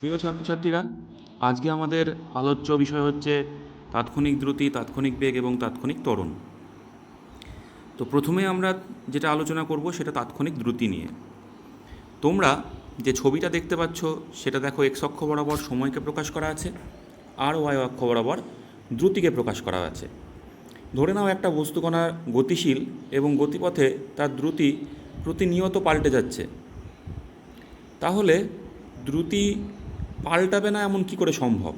প্রিয় ছাত্রছাত্রীরা, আজকে আমাদের আলোচ্য বিষয় হচ্ছে তাৎক্ষণিক দ্রুতি, তাৎক্ষণিক বেগ এবং তাৎক্ষণিক ত্বরণ। তো প্রথমে আমরা যেটা আলোচনা করব সেটা তাৎক্ষণিক দ্রুতি নিয়ে। তোমরা যে ছবিটা দেখতে পাচ্ছ সেটা দেখো, এক্স অক্ষ বরাবর সময়কে প্রকাশ করা আছে, আর ওয়াই অক্ষ বরাবর দ্রুতিকে প্রকাশ করা আছে। ধরে নাও একটা বস্তুকণা গতিশীল এবং গতিপথে তার দ্রুতি প্রতিনিয়ত পাল্টে যাচ্ছে। তাহলে দ্রুতি পাল্টাবে না এমন কি করে সম্ভব?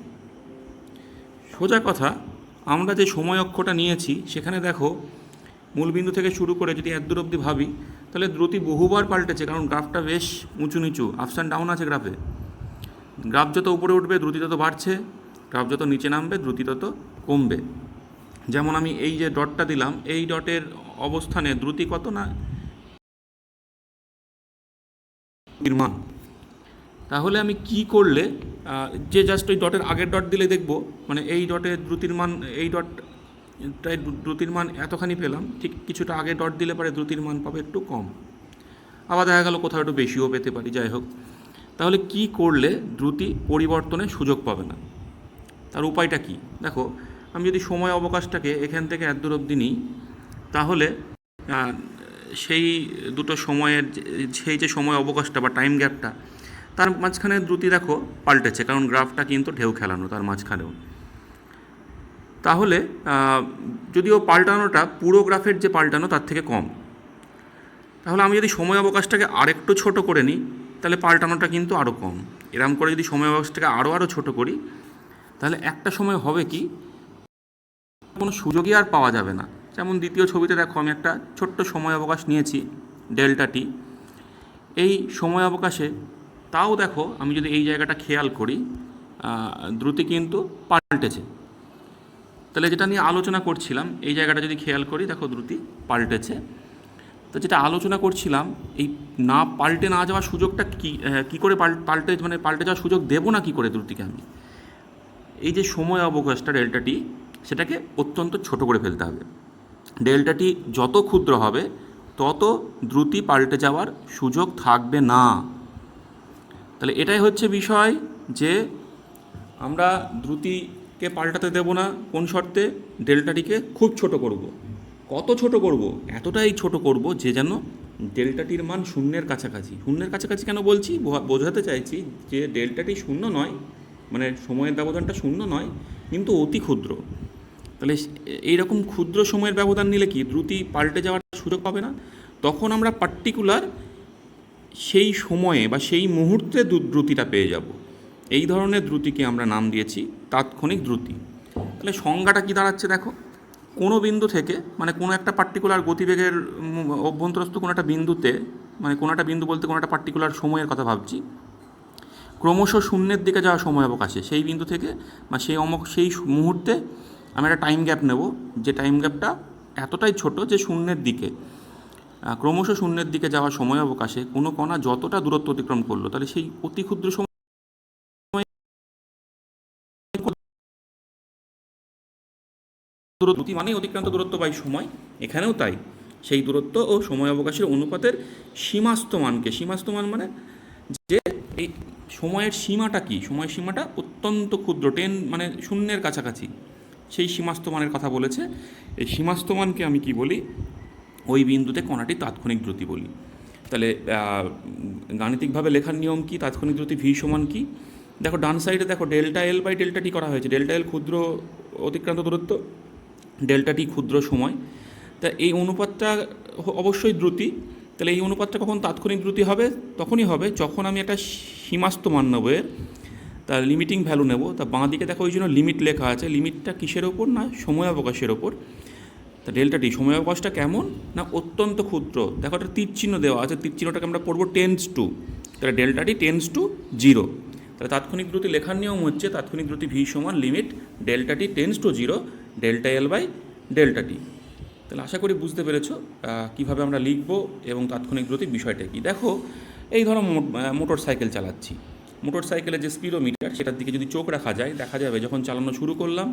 সোজা কথা, আমরা যে সময় অক্ষটা নিয়েছি সেখানে দেখো, মূলবিন্দু থেকে শুরু করে যদি এত দূর অবধি ভাবি, তাহলে দ্রুতি বহুবার পাল্টেছে, কারণ গ্রাফটা বেশ উঁচু নিচু, আপস অ্যান্ড ডাউন আছে গ্রাফে। গ্রাফ যত উপরে উঠবে দ্রুতি তত বাড়ছে, গ্রাফ যত নিচে নামবে দ্রুতি তত কমবে। যেমন আমি এই যে ডটটা দিলাম, এই ডটের অবস্থানে দ্রুতি কত না মান। তাহলে আমি কি করলে যে জাস্ট ওই ডটের আগের ডট দিলে দেখব, মানে এই ডটের দ্রুতির মান, এই ডটটাই দ্রুতির মান এতখানি পেলাম, ঠিক কিছুটা আগে ডট দিলে পরে দ্রুতির মান পাবে একটু কম, আবার দেখা গেল কোথাও একটু বেশিও পেতে পারি, যাই হোক। তাহলে কি করলে দ্রুতি পরিবর্তনের সুযোগ পাবে না? তার উপায়টা কি? দেখো, আমি যদি সময় অবকাশটাকে এখান থেকে এত দূর অবধি নিই, তাহলে সেই দুটো সময়ের সেই যে সময় অবকাশটা বা টাইম গ্যাপটা, তার মাঝখানে দ্রুতি দেখো পাল্টেছে, কারণ গ্রাফটা কিন্তু ঢেউ খেলানো তার মাঝখানেও। তাহলে যদিও পাল্টানোটা পুরো গ্রাফের যে পাল্টানো তার থেকে কম, তাহলে আমি যদি সময় অবকাশটাকে আরেকটু ছোট করে নিই, তাহলে পাল্টানোটা কিন্তু আরও কম। এরম করে যদি সময় অবকাশটাকে আরও ছোট করি, তাহলে একটা সময় হবে কি, কোনো সুযোগই আর পাওয়া যাবে না। যেমন দ্বিতীয় ছবিতে দেখো, আমি একটা ছোট্ট সময় অবকাশ নিয়েছি, ডেল্টা টি। এই সময় অবকাশে তাও দেখো, আমি যদি এই জায়গাটা খেয়াল করি, দ্রুতি কিন্তু পাল্টেছে। তাহলে যেটা নিয়ে আলোচনা করছিলাম, এই জায়গাটা যদি খেয়াল করি, দেখো দ্রুতি পাল্টেছে। তো যেটা আলোচনা করছিলাম, এই না পাল্টে না যাওয়ার সুযোগটা কী করে পাল্টে যাওয়ার সুযোগ দেবো না কী করে দ্রুতিকে আমি? এই যে সময় অবকাশটা ডেল্টাটি, সেটাকে অত্যন্ত ছোট করে ফেলতে হবে। ডেল্টাটি যত ক্ষুদ্র হবে তত দ্রুতি পাল্টে যাওয়ার সুযোগ থাকবে না। তাহলে এটাই হচ্ছে বিষয়, যে আমরা দ্রুতিকে পাল্টাতে দেব না। কোন শর্তে? ডেল্টাটিকে খুব ছোট করব। কত ছোট করব? এতটাই ছোট করব যে যেন ডেল্টাটির মান শূন্যের কাছাকাছি। শূন্যের কাছাকাছি কেন বলছি? বোঝাতে চাইছি যে ডেল্টাটি শূন্য নয়, মানে সময়ের ব্যবধানটা শূন্য নয়, কিন্তু অতি ক্ষুদ্র। তাহলে এইরকম ক্ষুদ্র সময়ের ব্যবধান নিলে কি দ্রুতি পাল্টে যাওয়ার সুযোগ পাবে না? তখন আমরা পার্টিকুলার সেই সময়ে বা সেই মুহূর্তে দ্রুতিটা পেয়ে যাব। এই ধরনের দ্রুতিকে আমরা নাম দিয়েছি তাৎক্ষণিক দ্রুতি। তাহলে সংজ্ঞাটা কী দাঁড়াচ্ছে দেখো, কোনো বিন্দু থেকে, মানে কোনো একটা পার্টিকুলার গতিবেগের অভ্যন্তরস্থ কোনো একটা বিন্দুতে, মানে কোনো একটা বিন্দু বলতে কোনো একটা পার্টিকুলার সময়ের কথা ভাবছি, ক্রমশ শূন্যের দিকে যাওয়া সময় অবকাশে সেই বিন্দু থেকে বা সেই মুহূর্তে আমি একটা টাইম গ্যাপ নেব, যে টাইম গ্যাপটা এতটাই ছোট যে শূন্যের দিকে, ক্রমশ শূন্যের দিকে যাওয়া সময় অবকাশে কোনো কণা যতটা দূরত্ব অতিক্রম করলো, তাহলে সেই অতি ক্ষুদ্র সময় দ্রুতি মানেই অতিক্রান্ত দূরত্ব বাই সময়। এখানেও তাই, সেই দূরত্ব ও সময় অবকাশের অনুপাতের সীমাস্ত মানকে, সীমাস্ত মান মানে যে এই সময়ের সীমাটা কি, সময়ের সীমাটা অত্যন্ত ক্ষুদ্র, মানে শূন্যের কাছাকাছি, সেই সীমাস্ত মানের কথা বলেছে। এই সীমাস্ত মানকে আমি কি বলি? ওই বিন্দুতে কণাটি তাৎক্ষণিক দ্রুতি বলি। তাহলে গাণিতিকভাবে লেখার নিয়ম কি? তাৎক্ষণিক দ্রুতি ভি সমান কি? দেখো ডান সাইডে দেখো ডেল্টা এল বাই ডেল্টা টি করা হয়েছে। ডেল্টা এল ক্ষুদ্র অতিক্রান্ত দূরত্ব, ডেল্টা টি ক্ষুদ্র সময়। তা এই অনুপাতটা অবশ্যই দ্রুতি। তাহলে এই অনুপাতটা কখন তাৎক্ষণিক দ্রুতি হবে? তখনই হবে যখন আমি একটা সীমাস্ত মান নেবো, এর তার লিমিটিং ভ্যালু নেব। তা বাঁ দিকে দেখো ওই জন্য লিমিট লেখা আছে। লিমিটটা কিসের ওপর? না সময় অবকাশের ওপর। তা ডেল্টা টি সময় অবকাশটা কেমন? না অত্যন্ত ক্ষুদ্র। দেখো একটা তীর চিহ্ন দেওয়া আছে, তীর চিহ্নটাকে আমরা পড়বো টেন্স টু। তাহলে ডেল্টা টি টেন্স টু 0। তাহলে তাৎক্ষণিক দ্রুতি লেখার নিয়ম হচ্ছে তাৎক্ষণিক দ্রুতি ভি সমান limit delta t tends to 0 delta l by delta t. তাহলে আশা করি বুঝতে পেরেছো কীভাবে আমরা লিখবো এবং তাৎক্ষণিক দ্রুতির বিষয়টা কী। দেখো, এই ধরো মোটর সাইকেল চালাচ্ছি, মোটর সাইকেলের যে স্পিডোমিটার সেটার দিকে যদি চোখ রাখা যায়, দেখা যাবে যখন চালানো শুরু করলাম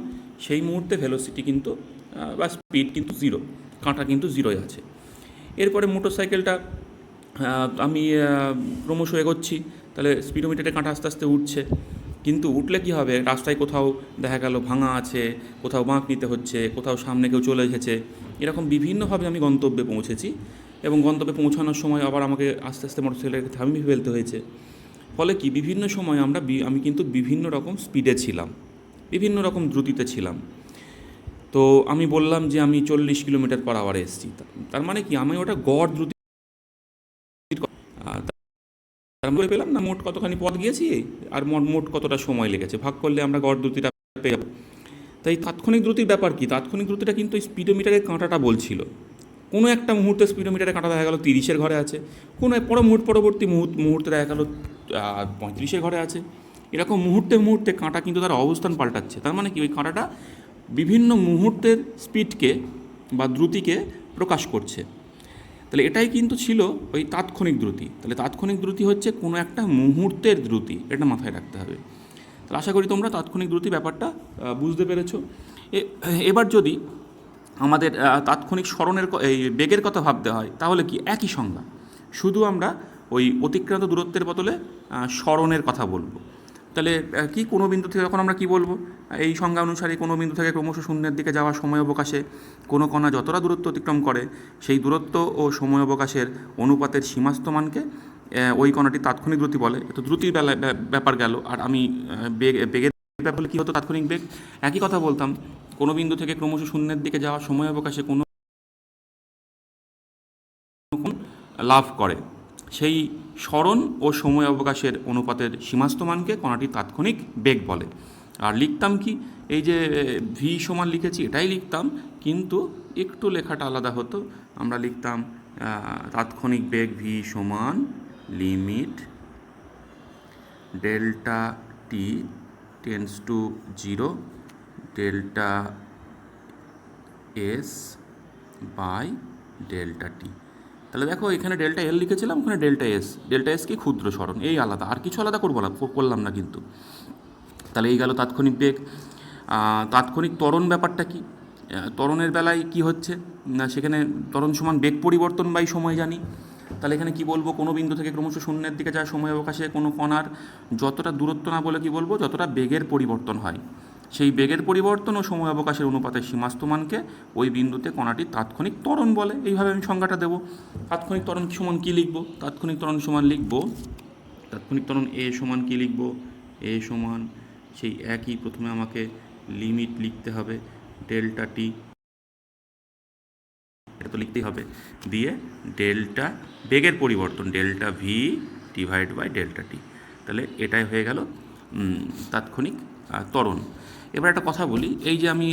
সেই মুহূর্তে ভেলোসিটি কিন্তু বা স্পিড কিন্তু 0, কাঁটা কিন্তু 0 আছে। এরপরে মোটর সাইকেলটা আমি ক্রমশ এগোচ্ছি, তাহলে স্পিডোমিটারে কাঁটা আস্তে আস্তে উঠছে, কিন্তু উঠলে কি হবে, রাস্তায় কোথাও দেখা গেল ভাঙা আছে, কোথাও বাঁক নিতে হচ্ছে, কোথাও সামনে কেউ চলে এসেছে, এরকম বিভিন্নভাবে আমি গন্তব্যে পৌঁছেছি এবং গন্তব্যে পৌঁছানোর সময় আবার আমাকে আস্তে আস্তে মোটরসাইকেলকে থামিয়ে ফেলতে হয়েছে। ফলে কি বিভিন্ন সময় আমি কিন্তু বিভিন্ন রকম স্পিডে ছিলাম, বিভিন্ন রকম দ্রুতিতে ছিলাম। তো আমি বললাম যে আমি 40 কিলোমিটার/আওয়ারে এসেছি, তার মানে কি আমি ওটা গড় দ্রুতি তার মধ্যে পেলাম না মোট কতখানি পথ গিয়েছি আর মোট কতটা সময় লেগেছে, ভাগ করলে আমরা গড় দ্রুতিটা পেয়ে যাবো। তাই তাৎক্ষণিক দ্রুতির ব্যাপার কি, তাৎক্ষণিক দ্রুতিটা কিন্তু এই স্পিডোমিটারের কাঁটাটা বলছিল। কোনো একটা মুহূর্তে স্পিডোমিটারের কাঁটা দেখা গেল 30-এর ঘরে আছে, কোনো পরবর্তী মুহূর্তে দেখা গেল 35-এর ঘরে আছে। এরকম মুহূর্তে মুহূর্তে কাঁটা কিন্তু তার অবস্থান পাল্টাচ্ছে। তার মানে কি ওই কাঁটাটা বিভিন্ন মুহূর্তের স্পিডকে বা দ্রুতিকে প্রকাশ করছে। তাহলে এটাই কিন্তু ছিল ওই তাৎক্ষণিক দ্রুতি। তাহলে তাৎক্ষণিক দ্রুতি হচ্ছে কোনো একটা মুহূর্তের দ্রুতি, এটা মাথায় রাখতে হবে। তাহলে আশা করি তোমরা তাৎক্ষণিক দ্রুতি ব্যাপারটা বুঝতে পেরেছো। এবার যদি আমাদের তাৎক্ষণিক স্মরণের এই বেগের কথা ভাবতে হয়, তাহলে কি একই সংজ্ঞা, শুধু আমরা ওই অতিক্রান্ত দূরত্বের বদলে স্মরণের কথা বলবো। তাহলে কি কোনো বিন্দু থেকে তখন আমরা কি বলবো, এই সংজ্ঞা অনুসারে কোনো বিন্দু থেকে ক্রমশ শূন্যের দিকে যাওয়ার সময় অবকাশে কোনো কণা যতটা দূরত্ব অতিক্রম করে সেই দূরত্ব ও সময় অবকাশের অনুপাতের সীমাস্ত মানকে ওই কণাটি তাৎক্ষণিক দ্রুতি বলে। তো দ্রুতির ব্যাপার গেল, আর আমি বেগের ব্যাপারে কী হতো, তাৎক্ষণিক বেগ একই কথা বলতাম, কোনো বিন্দু থেকে ক্রমশ শূন্যের দিকে যাওয়ার সময় অবকাশে কোনো লাভ করে সেই স্মরণ ও সময় অবকাশের অনুপাতের সীমাস্ত মানকে কণাটির তাৎক্ষণিক বেগ বলে। আর লিখতাম কি, এই যে ভি সমান লিখেছি এটাই লিখতাম, কিন্তু একটু লেখাটা আলাদা হতো। আমরা লিখতাম তাৎক্ষণিক বেগ ভি সমান limit delta t tends to 0 delta s by delta t. তাহলে দেখো এখানে ডেল্টা এল লিখেছিলাম, ওখানে ডেল্টা এস কি ক্ষুদ্র স্মরণ, এই আলাদা, আর কিছু আলাদা করলাম না কিন্তু। তাহলে এই গেল তাৎক্ষণিক বেগ। তাৎক্ষণিক ত্বরণ ব্যাপারটা কি, ত্বরণের বেলায় কি হচ্ছে না, সেখানে ত্বরণ সমান বেগ পরিবর্তন বাই সময় জানি। তাহলে এখানে কি বলবো, কোনো বিন্দু থেকে ক্রমশ শূন্যের দিকে যাওয়ার সময় অবকাশে কোনো কণার যতটা দূরত্ব না বলে কি বলবো, যতটা বেগের পরিবর্তন হয় সেই বেগের পরিবর্তন ও সময় অবকাশের অনুপাতের সীমাস্ত মানকে ওই বিন্দুতে কণাটির তাৎক্ষণিক ত্বরণ বলে। এইভাবে আমি সংজ্ঞাটা দেবো। তাৎক্ষণিক ত্বরণ সমান কী লিখবো, তাৎক্ষণিক ত্বরণ সমান লিখবো, তাৎক্ষণিক ত্বরণ এ সমান কী লিখবো, এ সমান সেই একই, প্রথমে আমাকে লিমিট লিখতে হবে ডেল্টা টি, এটা তো লিখতেই হবে, দিয়ে ডেল্টা বেগের পরিবর্তন delta v divide by delta t. তাহলে এটাই হয়ে গেল তাৎক্ষণিক ত্বরণ। এবার একটা কথা বলি, এই যে আমি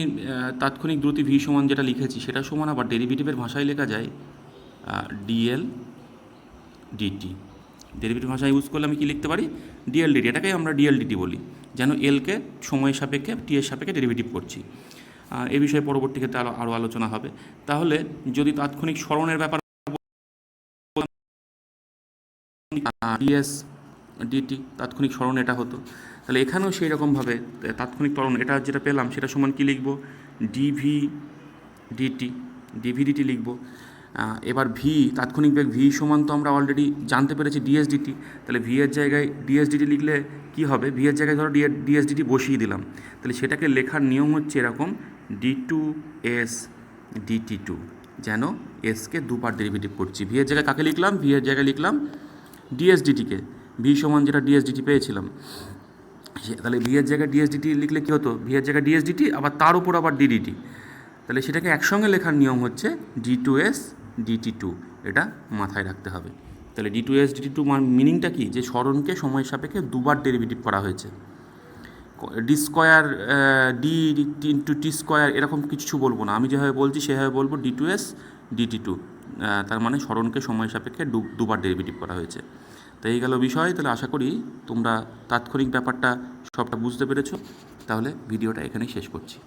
তাৎক্ষণিক দ্রুতি ভি সমান যেটা লিখেছি সেটা সমান আবার ডেরিভেটিভের ভাষায় লেখা যায় ডিএল ডিটি। ডেরিভেটিভ ভাষা ইউজ করলে আমি কী লিখতে পারি, ডিএল ডিটি, এটাকে আমরা ডিএল ডিটি বলি, যেন এলকে সময়ের সাপেক্ষে টি এর সাপেক্ষে ডেরিভেটিভ করছি। এ বিষয়ে পরবর্তী ক্ষেত্রে আরও আলোচনা হবে। তাহলে যদি তাৎক্ষণিক স্মরণের ব্যাপার ডিএস ডিটি, তাৎক্ষণিক স্মরণ এটা হতো, তাহলে এখানেও সেই রকমভাবে তাৎক্ষণিক ত্বরণ এটা যেটা পেলাম সেটা সমান কী লিখব, ডিভি ডিটি লিখব। এবার ভি তাৎক্ষণিক বেগ ভি সমান তো আমরা অলরেডি জানতে পেরেছি ডিএসডিটি, তাহলে ভি এর জায়গায় ডিএসডিটি লিখলে কি হবে, ভি এর জায়গায় ধরো ডিএসডিটি বসিয়ে দিলাম, তাহলে সেটাকে লেখার নিয়ম হচ্ছে এরকম D2S DT2, যেন এসকে দুবার ডেরিভেটিভ করছি। ভি এর জায়গায় কাকে লিখলাম, ভি এর জায়গায় লিখলাম ডিএসডিটিকে, ভি সমান যেটা ডিএসডিটি পেয়েছিলাম, তাহলে ভি এর জায়গায় ডিএসডিটি লিখলে কী হতো, ভি এর জায়গায় ডিএসডিটি আবার তার উপর আবার ডিডিটি, তাহলে সেটাকে একসঙ্গে লেখার নিয়ম হচ্ছে D2S DT2, এটা মাথায় রাখতে হবে। তাহলে D2S DT2 মিনিংটা কি, যে স্মরণকে সময়ের সাপেক্ষে দুবার ডেরিভেটিভ করা হয়েছে। D square D into T square এরকম কিছু বলবো না, আমি যেভাবে বলছি সেভাবে বলবো D2S DT2, তার মানে স্মরণকে সময়ের সাপেক্ষে দুবার ডেরিভেটিভ করা হয়েছে। তো এই গেল বিষয়। তাহলে আশা করি তোমরা তাৎক্ষণিক ব্যাপারটা সবটা বুঝতে পেরেছো। তাহলে ভিডিওটা এখানেই শেষ করছি।